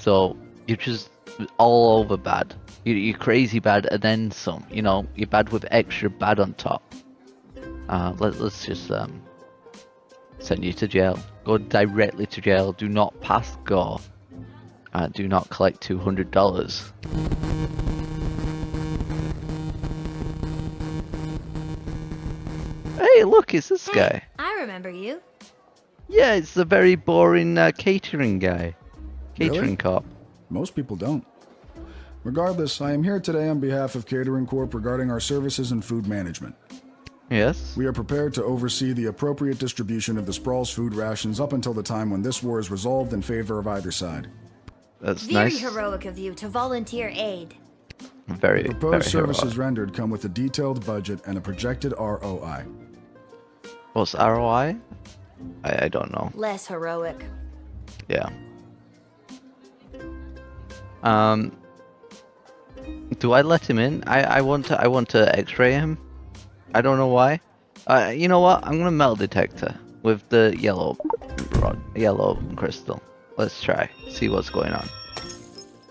So you're just all over bad. You're crazy bad and then some. You know, you're bad with extra bad on top. Let's just send you to jail. Go directly to jail. Do not pass go. Do not collect $200. Hey, look, it's this guy. I remember you. Yeah, it's the very boring catering guy. Catering Really? Corp. Most people don't. Regardless, I am here today on behalf of Catering Corp regarding our services and food management. Yes? We are prepared to oversee the appropriate distribution of the Sprawl's food rations up until the time when this war is resolved in favor of either side. That's Very nice. heroic of you to volunteer aid. Very, The proposed very services heroic. rendered come with a detailed budget and a projected ROI. What's ROI? I don't know. Less heroic. Yeah. Do I let him in? I want to X-ray him. I don't know why. You know what? I'm gonna metal detector with the yellow crystal. Let's try. See what's going on.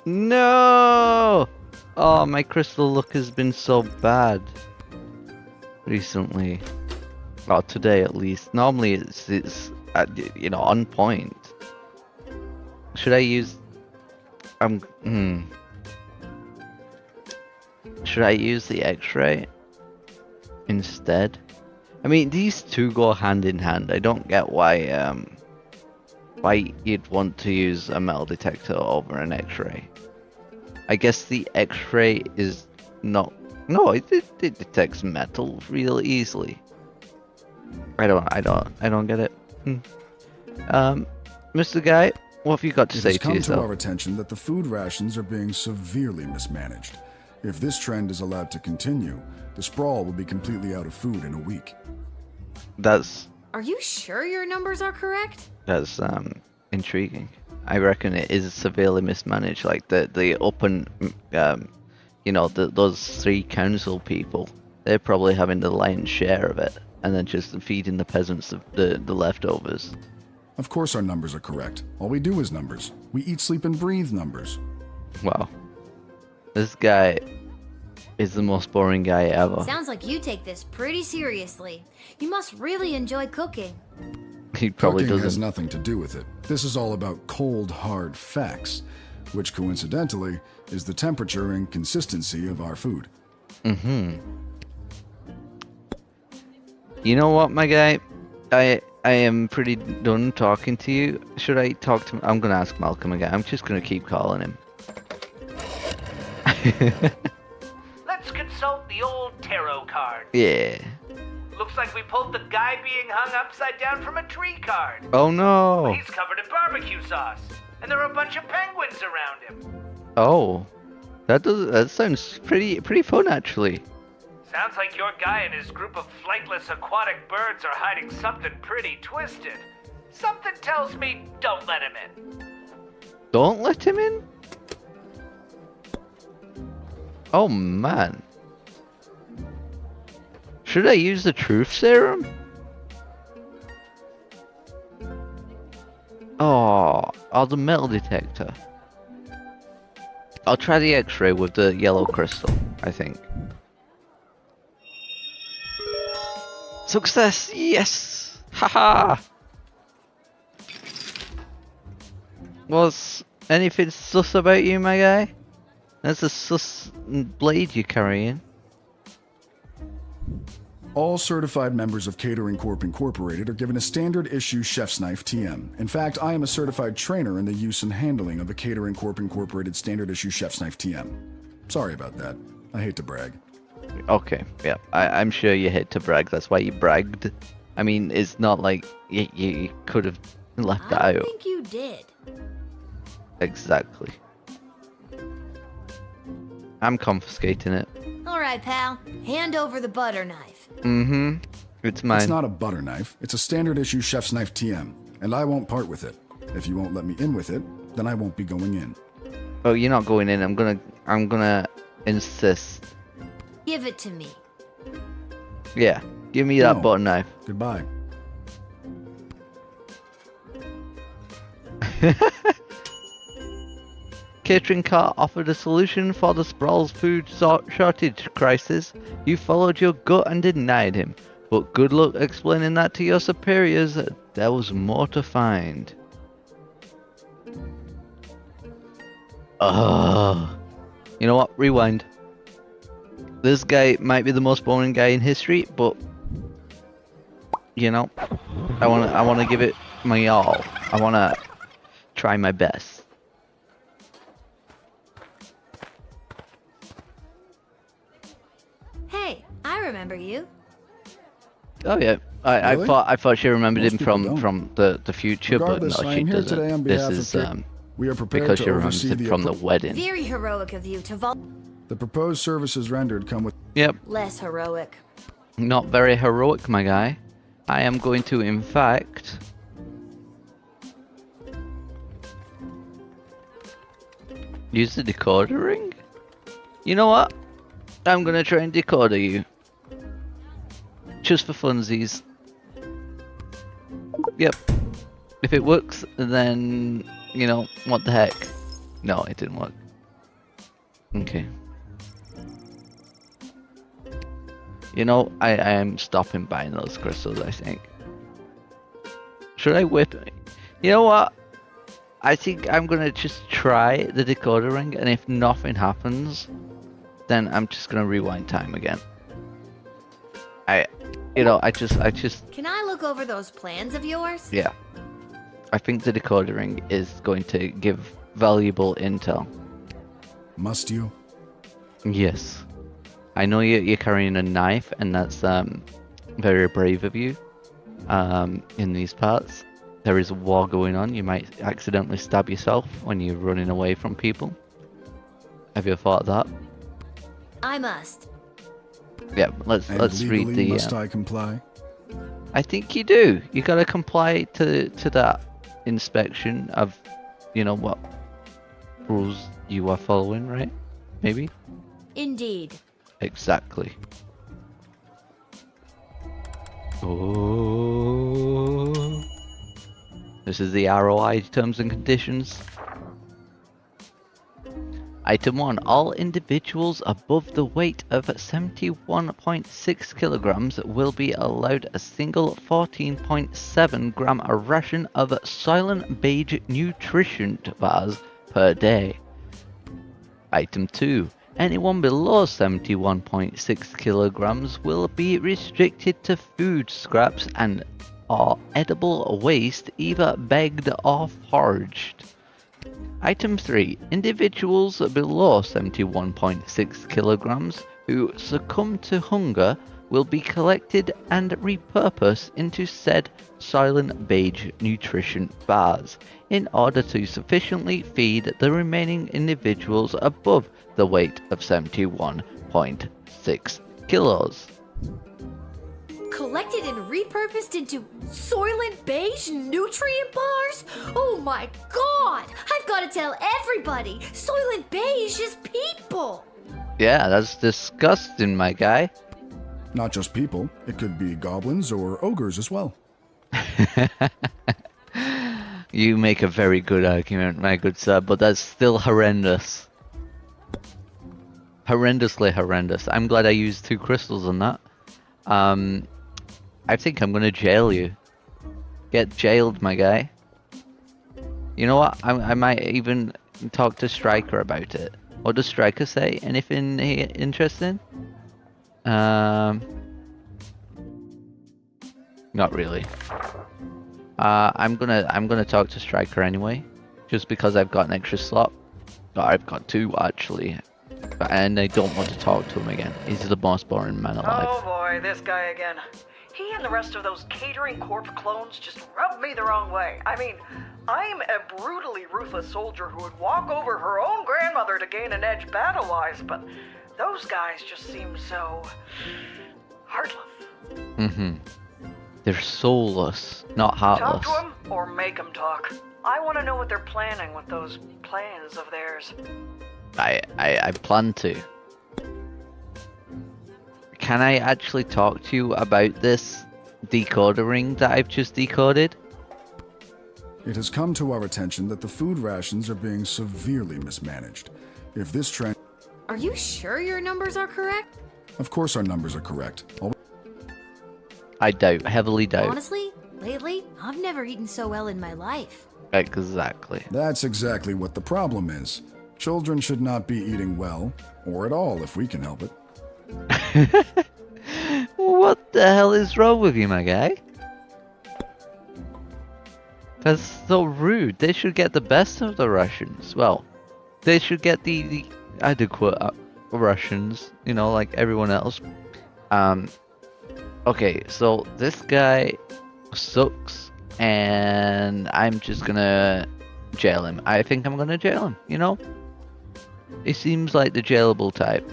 No! Oh, my crystal luck has been so bad recently. Well, today at least. Normally it's you know, on point. Should I use? Should I use the X-ray instead? I mean, these two go hand in hand. I don't get why you'd want to use a metal detector over an X-ray. I guess the X-ray is not. No, it detects metal real easily. I don't get it. Mr. Guy, what have you got to say It has to come to yourself? our attention that the food rations are being severely mismanaged. If this trend is allowed to continue, the Sprawl will be completely out of food in a week. That's Are you sure your numbers are correct? intriguing. I reckon it is severely mismanaged. Like the open, you know, those three council people, they're probably having the lion's share of it, and then just feeding the peasants the leftovers. Of course our numbers are correct. All we do is numbers. We eat, sleep, and breathe numbers. Wow, this guy is the most boring guy ever. Sounds like you take this pretty seriously. You must really enjoy cooking. He probably Cooking has doesn't. nothing to do with it. This is all about cold, hard facts, which coincidentally is the temperature and consistency of our food. You know what, my guy? I am pretty done talking to you. Should I talk to? I'm gonna ask Malcolm again. I'm just gonna keep calling him. Let's consult the old tarot card. Yeah. Looks like we pulled the guy being hung upside down from a tree card. Oh no. He's covered in barbecue sauce, and there are a bunch of penguins around him. Oh, that sounds pretty fun actually. Sounds like your guy and his group of flightless aquatic birds are hiding something pretty twisted. Something tells me don't let him in. Don't let him in? Oh man. Should I use the truth serum? Oh, or the metal detector. I'll try the X-ray with the yellow crystal, I think. Success! Yes! Haha! Was anything sus about you, my guy? That's a sus blade you're carrying. All certified members of Catering Corp Incorporated are given a standard issue chef's knife TM. In fact, I am a certified trainer in the use and handling of a Catering Corp Incorporated standard issue chef's knife TM. Sorry about that. I hate to brag. Okay, yeah, I'm sure you hate to brag, that's why you bragged. I mean, it's not like you could have left that I out. think you did. Exactly. I'm confiscating it. All right, pal. Hand over the butter knife. Mm-hmm. It's mine. It's not a butter knife. It's a standard issue chef's knife TM, and I won't part with it. If you won't let me in with it, then I won't be going in. Oh, you're not going in. I'm gonna insist. Give it to me. Yeah, give me that No. butter knife. Goodbye. catering cart offered a solution for the Sprawl's food shortage crisis. You followed your gut and denied him. But good luck explaining that to your superiors. There was more to find. Ugh. You know what? Rewind. This guy might be the most boring guy in history, but you know, I wanna give it my all. I wanna try my best. Hey, I remember you. Oh yeah, I Really? thought she remembered Most him people from don't. the future, but no, Regardless, I she am here doesn't. today on This behalf is of we are prepared because to she remembers oversee it the from the wedding. Very heroic of you to The proposed services rendered come with Yep, less heroic. not very heroic, my guy. I am going to, in fact, use the decoder ring. You know what? I'm gonna try and decoder you. Just for funsies. Yep. If it works, then, you know, what the heck. No, it didn't work. Okay. You know, I am stopping buying those crystals, I think. Should I whip it? You know what? I think I'm gonna just try the decoder ring, and if nothing happens, then I'm just gonna rewind time again. I just, Can I look over those plans of yours? yeah. I think the decoder ring is going to give valuable intel. must you? Yes. I know you're carrying a knife, and that's very brave of you. In these parts, there is a war going on. You might accidentally stab yourself when you're running away from people. Have you thought of that? I must. Yeah. Let's And read legally the. must I comply? I think you do. You gotta comply to that inspection of, you know, what rules you are following, right? Maybe. Indeed. Exactly. Oh. This is the ROI terms and conditions. Item 1. All individuals above the weight of 71.6 kilograms will be allowed a single 14.7 gram ration of Silent Beige nutrition bars per day. Item 2. Anyone below 71.6 kilograms will be restricted to food scraps and or edible waste, either begged or foraged. Item 3. Individuals below 71.6 kilograms who succumb to hunger will be collected and repurposed into said Silent Beige nutrition bars in order to sufficiently feed the remaining individuals above the weight of 71.6 kilos. Collected and repurposed into Soylent Beige nutrient bars? Oh my god! I've got to tell everybody! Soylent Beige is people! Yeah, that's disgusting, my guy. Not just people. It could be goblins or ogres as well. You make a very good argument, my good sir, but that's still horrendous. Horrendously horrendous. I'm glad I used 2 crystals on that. I think I'm gonna jail you. Get jailed, my guy. You know what? I might even talk to Striker about it. What does Striker say? Anything interesting? Not really. I'm gonna talk to Striker anyway, just because I've got an extra slot. I've got 2 actually, and I don't want to talk to him again. He's the most boring man alive. Oh boy, this guy again. He and the rest of those catering Corp clones just rubbed me the wrong way. I mean, I'm a brutally ruthless soldier who would walk over her own grandmother to gain an edge battle-wise, but those guys just seem so heartless. Mm-hmm. They're soulless, not heartless. Talk to them or make them talk. I want to know what they're planning with those plans of theirs. I plan to. Can I actually talk to you about this decoder ring that I've just decoded? It has come to our attention that the food rations are being severely mismanaged. If this trend... Are you sure your numbers are correct? Of course our numbers are correct. I doubt, heavily doubt. Honestly, lately, I've never eaten so well in my life. Exactly. That's exactly what the problem is. Children should not be eating well, or at all if we can help it. What the hell is wrong with you, my guy? That's so rude. They should get the best of the rations. Well, they should get the adequate rations, you know, like everyone else. Okay, so this guy sucks, and I'm just gonna jail him. I think I'm gonna jail him, you know? He seems like the jailable type.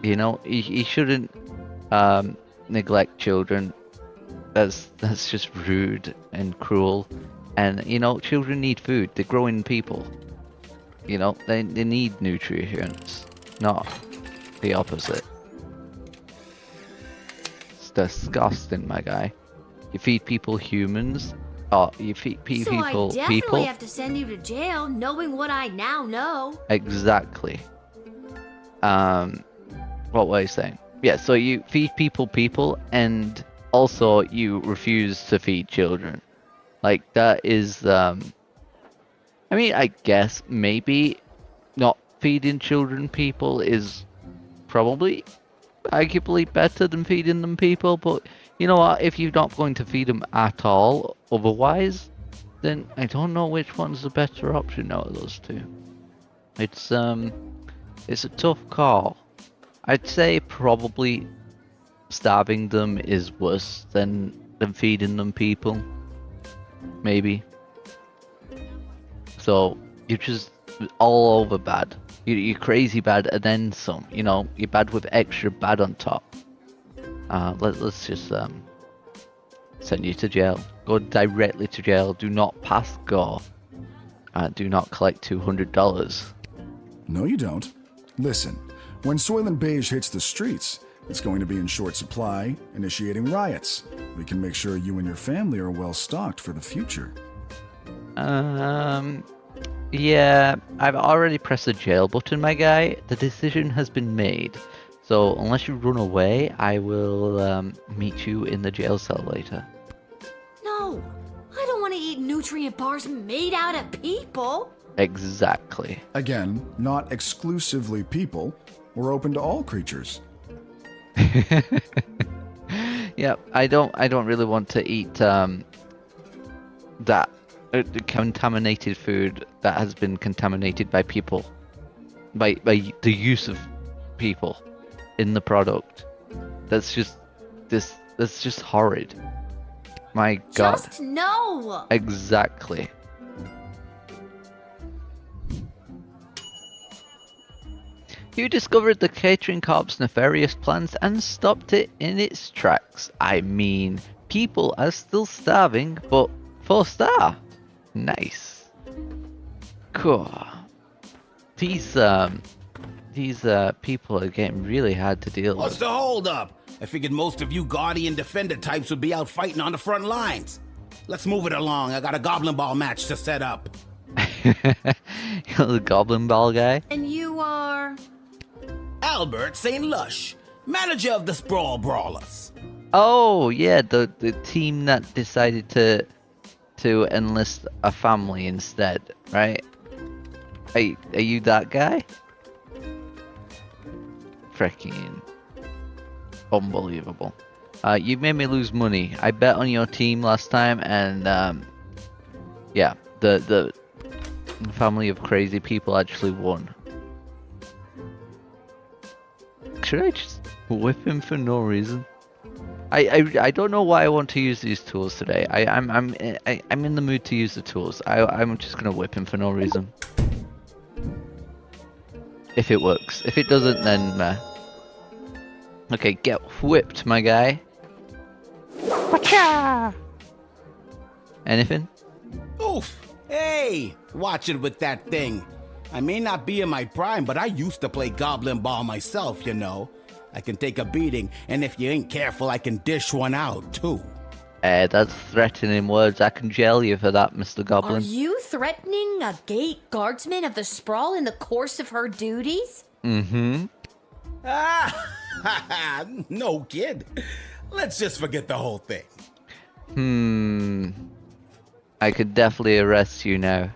You know, he shouldn't neglect children. That's just rude and cruel. And, you know, children need food. They're growing people. You know, they need nutrients, not the opposite. It's disgusting, my guy. You feed people humans, or you feed people So I definitely people. have to send you to jail, knowing what I now know. Exactly. What was I saying? Yeah, so you feed people, and also you refuse to feed children. Like, that is, I mean, I guess maybe not feeding children people is probably arguably better than feeding them people, but you know what? If you're not going to feed them at all otherwise, then I don't know which one's the better option out of those two. It's a tough call. I'd say probably starving them is worse than feeding them people. Maybe. So you're just all over bad. You're crazy bad and then some. You know, you're bad with extra bad on top. Let's just send you to jail. Go directly to jail. Do not pass go. Do not collect $200. No, you don't. Listen, when Soylent Beige hits the streets, it's going to be in short supply, initiating riots. We can make sure you and your family are well stocked for the future. Yeah, I've already pressed the jail button, my guy. The decision has been made. So unless you run away, I will meet you in the jail cell later. No, I don't want to eat nutrient bars made out of people. Exactly. Again, not exclusively people. We're open to all creatures. Yeah, I don't really want to eat that contaminated food that has been contaminated by people, by the use of people in the product. That's just horrid. My God. Just no. Exactly. You discovered the catering corp's nefarious plans and stopped it in its tracks. I mean, people are still starving, but 4-star. Nice. Cool. These people are getting really hard to deal What's with. the holdup? I figured most of you Guardian Defender types would be out fighting on the front lines. Let's move it along. I got a Goblin Ball match to set up. You're the Goblin Ball guy? And you are... Albert St. Lush, manager of the Sprawl Brawlers. Oh, yeah, the team that decided to enlist a family instead, right? Are you that guy? Freaking unbelievable. You made me lose money. I bet on your team last time, and yeah, the family of crazy people actually won. Should I just whip him for no reason? I don't know why I want to use these tools today. I'm in the mood to use the tools. I'm just gonna whip him for no reason. If it works. If it doesn't, then meh. Okay, get whipped, my guy. Whatcha? Anything? Oof! Hey! Watch it with that thing. I may not be in my prime, but I used to play Goblin Ball myself, you know. I can take a beating, and if you ain't careful, I can dish one out, too. That's threatening words. I can jail you for that, Mr. Are Goblin. you threatening a gate guardsman of the sprawl in the course of her duties? Mm-hmm. Ah, no kid. Let's just forget the whole thing. I could definitely arrest you now.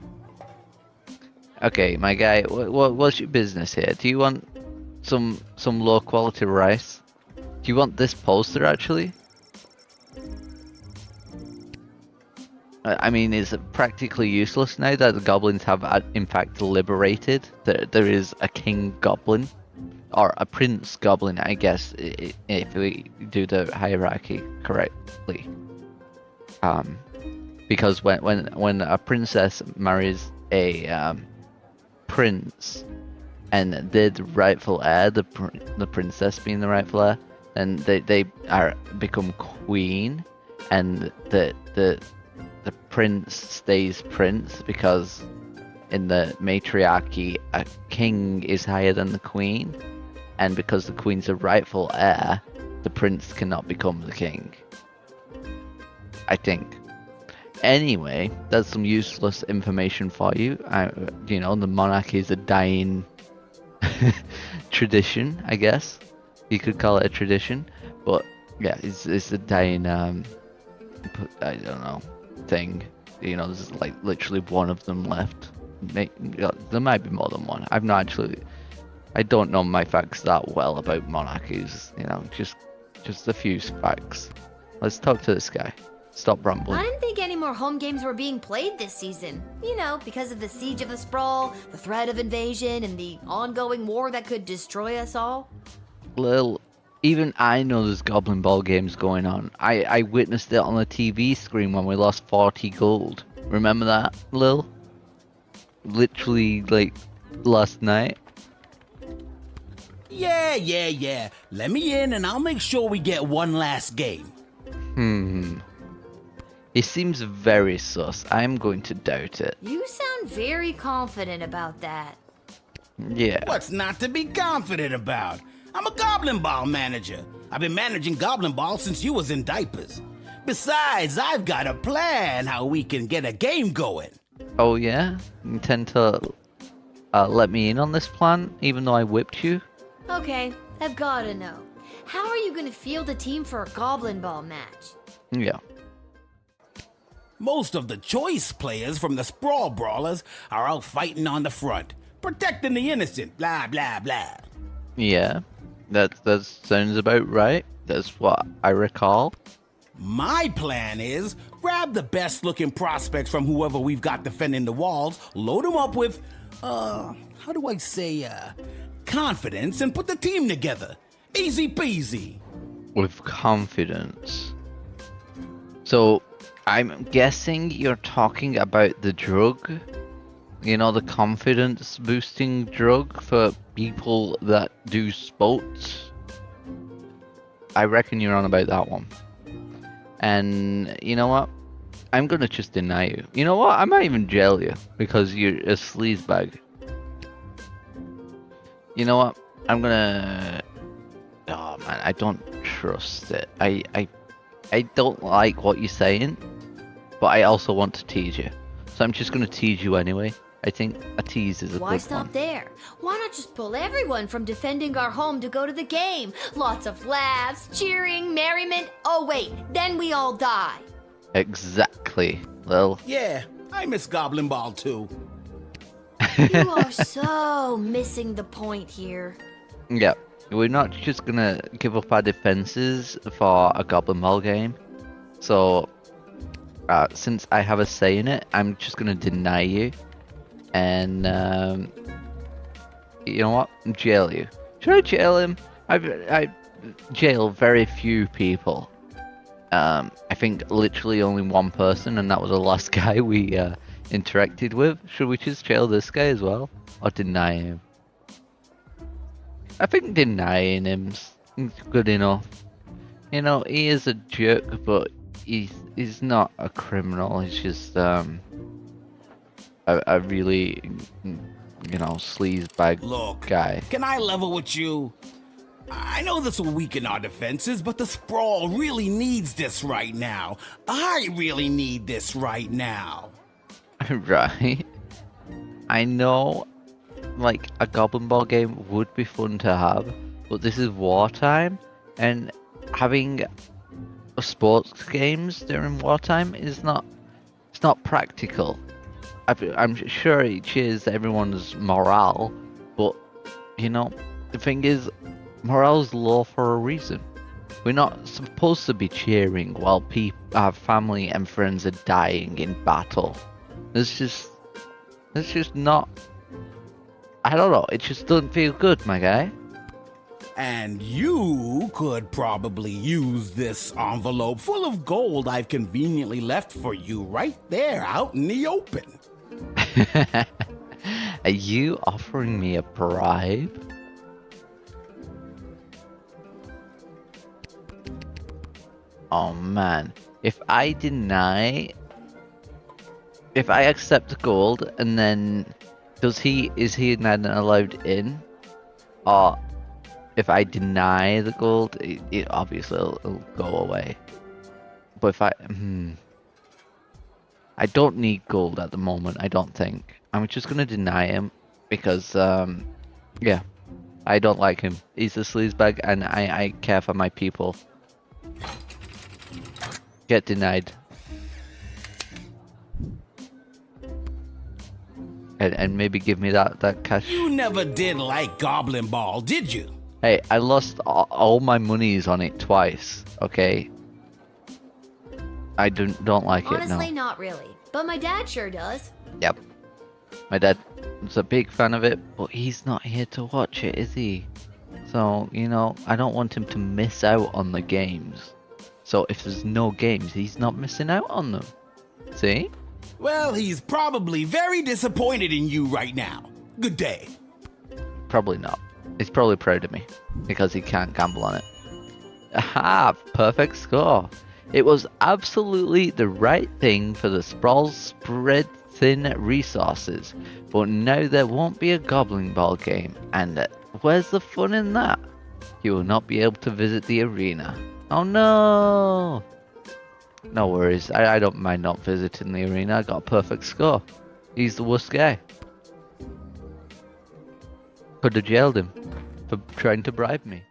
Okay, my guy, what's your business here? Do you want some low quality rice? Do you want this poster actually? I mean, it's practically useless now that the goblins have in fact liberated. There is a king goblin, or a prince goblin, I guess, if we do the hierarchy correctly. Because when a princess marries a prince, and they're the rightful heir, the princess being the rightful heir, then they become queen, and the prince stays prince, because in the matriarchy a king is higher than the queen, and because the queen's a rightful heir, the prince cannot become the king, I think. Anyway, that's some useless information for you. You know, the monarchy is a dying tradition, I guess. You could call it a tradition, but yeah, it's a dying, I don't know, thing. You know, there's like literally one of them left. There might be more than one. I don't know my facts that well about monarchies. You know, just a few facts. Let's talk to this guy. Stop rambling. I didn't think any more home games were being played this season. You know, because of the siege of the sprawl, the threat of invasion, and the ongoing war that could destroy us all. Lil, even I know there's Goblin Ball games going on. I witnessed it on the TV screen when we lost 40 gold. Remember that, Lil? Literally, like, last night. Yeah. Let me in and I'll make sure we get one last game. It seems very sus. I'm going to doubt it. You sound very confident about that. Yeah. What's not to be confident about? I'm a Goblin Ball manager. I've been managing Goblin Ball since you was in diapers. Besides, I've got a plan how we can get a game going. Oh yeah? You intend to let me in on this plan, even though I whipped you? Okay, I've gotta know. How are you gonna field a team for a Goblin Ball match? Yeah. Most of the choice players from the Sprawl Brawlers are out fighting on the front, protecting the innocent, blah, blah, blah. Yeah. That sounds about right. That's what I recall. My plan is grab the best looking prospects from whoever we've got defending the walls, load them up with, how do I say, confidence, and put the team together. Easy peasy. With confidence. So, I'm guessing you're talking about the drug? You know, the confidence boosting drug for people that do sports? I reckon you're on about that one. And you know what? I'm gonna just deny you. You know what? I might even jail you because you're a sleazebag. You know what? I'm gonna... Oh man, I don't trust it. I don't like what you're saying, but I also want to tease you. So I'm just gonna tease you anyway. I think a tease is a Why good stop one. there? Why not just pull everyone from defending our home to go to the game? Lots of laughs, cheering, merriment. Oh wait, then we all die. Exactly, Lil. Yeah, I miss Goblin Ball too. You are so missing the point here. Yeah, we're not just gonna give up our defenses for a Goblin Ball game. So, since I have a say in it, I'm just gonna deny you. And, you know what? Jail you. Should I jail him? I jail very few people. I think literally only one person, and that was the last guy we interacted with. Should we just jail this guy as well? Or deny him? I think denying him's good enough. You know, he is a jerk, but he's not a criminal. He's just a really, you know, sleazebag Look, guy. can I level with you? I know this will weaken our defenses, but the Sprawl really needs this right now. I really need this right now. Right. I know, like, a Goblin Ball game would be fun to have, but this is wartime, and having sports games during wartime is not, it's not practical. I'm sure it cheers everyone's morale, but, you know, the thing is, morale's low for a reason. We're not supposed to be cheering while our family and friends are dying in battle. It's just not. I don't know. It just doesn't feel good, my guy. And you could probably use this envelope full of gold I've conveniently left for you right there out in the open. Are you offering me a bribe? Oh man, if I accept the gold and then is he then allowed in? Or if I deny the gold, it obviously it'll go away. But if I don't need gold at the moment, I don't think. I'm just gonna deny him because yeah, I don't like him. He's a sleazebag and I care for my people. Get denied. And maybe give me that cash. You never did like Goblin Ball, did you? Hey, I lost all my monies on it twice, okay? I don't like Honestly, it, no. not really. But my dad sure does. Yep. My dad was a big fan of it, but he's not here to watch it, is he? So, you know, I don't want him to miss out on the games. So if there's no games, he's not missing out on them. See? Well, he's probably very disappointed in you right now. Good day. Probably not. He's probably proud of me because he can't gamble on it. Aha! Perfect score. It was absolutely the right thing for the Sprawl's spread thin resources, but now there won't be a Goblin Ball game, and where's the fun in that? He will not be able to visit the arena. Oh no! No worries, I don't mind not visiting the arena. I got a perfect score. He's the worst guy. Could have jailed him for trying to bribe me.